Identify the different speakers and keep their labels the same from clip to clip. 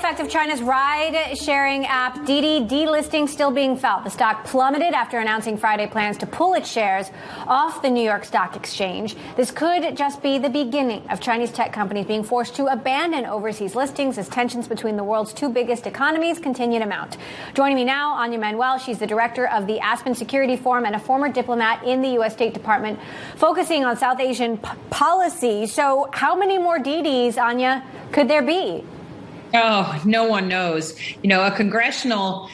Speaker 1: effect of China's ride-sharing app Didi delisting still being felt. The stock plummeted after announcing Friday plans to pull its shares off the New York Stock Exchange. This could just be the beginning of Chinese tech companies being forced to abandon overseas listings as tensions between the world's two biggest economies continue to mount. Joining me now, Anja Manuel. She's the director of the Aspen Security Forum and a former diplomat in the U.S. State Department, focusing on South Asian policy. So how many more Didis, Anja, could there be?
Speaker 2: Oh, no one knows. You know, a congressional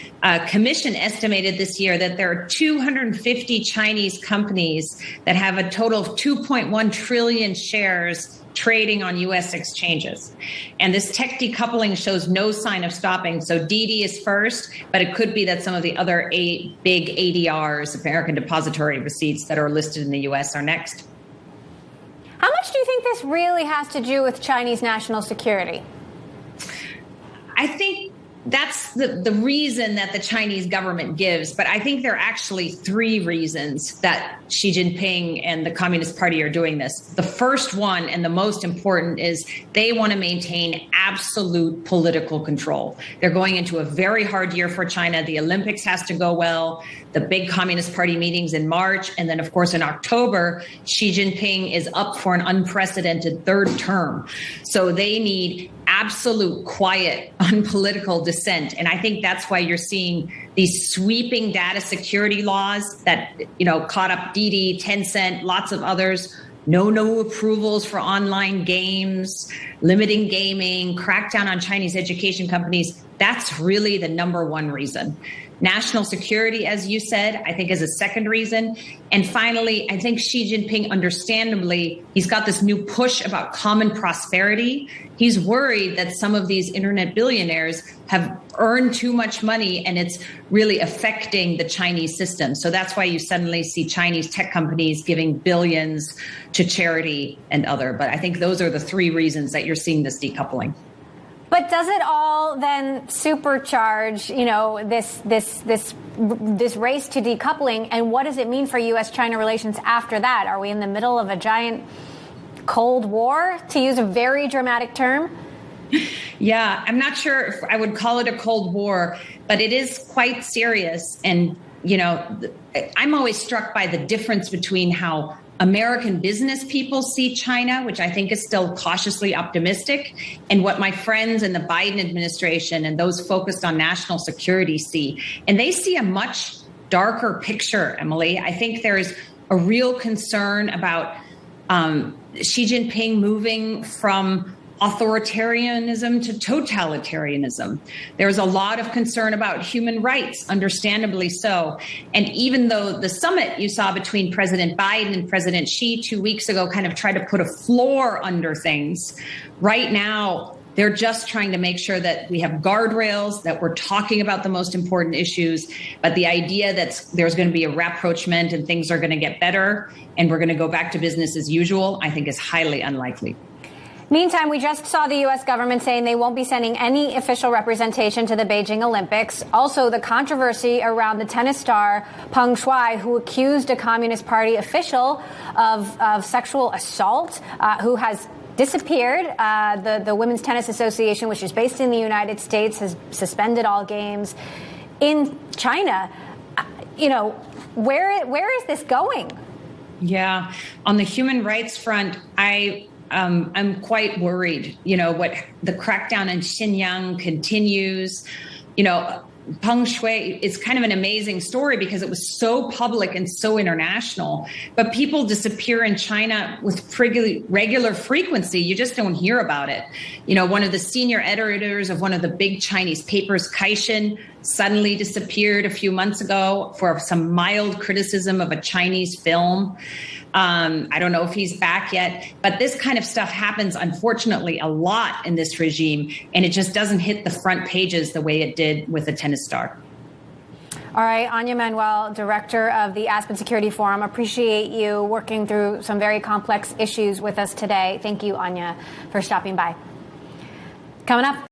Speaker 2: commission estimated this year that there are 250 Chinese companies that have a total of 2.1 trillion shares trading on U.S. exchanges. And this tech decoupling shows no sign of stopping. So Didi is first, but it could be that some of the other 8 big ADRs, American Depository Receipts, that are listed in the U.S. are next.
Speaker 1: How much do you think this really has to do with Chinese national security?
Speaker 2: I think that's the reason that the Chinese government gives. But I think there are actually 3 reasons that Xi Jinping and the Communist Party are doing this. The first one, and the most important, is they want to maintain absolute political control. They're going into a very hard year for China. The Olympics has to go well, the big Communist Party meetings in March. And then, of course, in October, Xi Jinping is up for an unprecedented 3rd term. So they need absolute quiet, unpolitical dissent. And I think that's why you're seeing these sweeping data security laws that, you know, caught up Didi, Tencent, lots of others. No approvals for online games, limiting gaming, crackdown on Chinese education companies. That's really the number one reason. National security, as you said, I think is a second reason. And finally, I think Xi Jinping, understandably, he's got this new push about common prosperity. He's worried that some of these internet billionaires have earned too much money and it's really affecting the Chinese system. So that's why you suddenly see Chinese tech companies giving billions to charity and other. But I think those are the 3 reasons that you're seeing this decoupling.
Speaker 1: But does it all then supercharge, you know, this race to decoupling? And what does it mean for U.S.-China relations after that? Are we in the middle of a giant Cold War, to use a very dramatic term?
Speaker 2: Yeah, I'm not sure if I would call it a Cold War, but it is quite serious. And, you know, I'm always struck by the difference between how American business people see China, which I think is still cautiously optimistic, and what my friends in the Biden administration and those focused on national security see. And they see a much darker picture, Emily. I think there is a real concern about Xi Jinping moving from authoritarianism to totalitarianism. There's a lot of concern about human rights, understandably so. And even though the summit you saw between President Biden and President Xi 2 weeks ago kind of tried to put a floor under things, right now they're just trying to make sure that we have guardrails, that we're talking about the most important issues. But the idea that there's going to be a rapprochement and things are going to get better and we're going to go back to business as usual, I think is highly unlikely.
Speaker 1: Meantime, we just saw the U.S. government saying they won't be sending any official representation to the Beijing Olympics. Also, the controversy around the tennis star Peng Shuai, who accused a Communist Party official of sexual assault, who has disappeared. The Women's Tennis Association, which is based in the United States, has suspended all games in China. You know, where is this going? Yeah, on the human rights front, I'm quite worried. You know, what the crackdown in Xinjiang continues. You know, Peng Shuai is kind of an amazing story because it was so public and so international. But people disappear in China with regular frequency. You just don't hear about it. You know, one of the senior editors of one of the big Chinese papers, Caixin, suddenly disappeared a few months ago for some mild criticism of a Chinese film. I don't know if he's back yet, but this kind of stuff happens, unfortunately, a lot in this regime, and it just doesn't hit the front pages the way it did with the tennis star. All right, Anja Manuel, director of the Aspen Security Forum. Appreciate you working through some very complex issues with us today. Thank you, Anja, for stopping by. Coming up.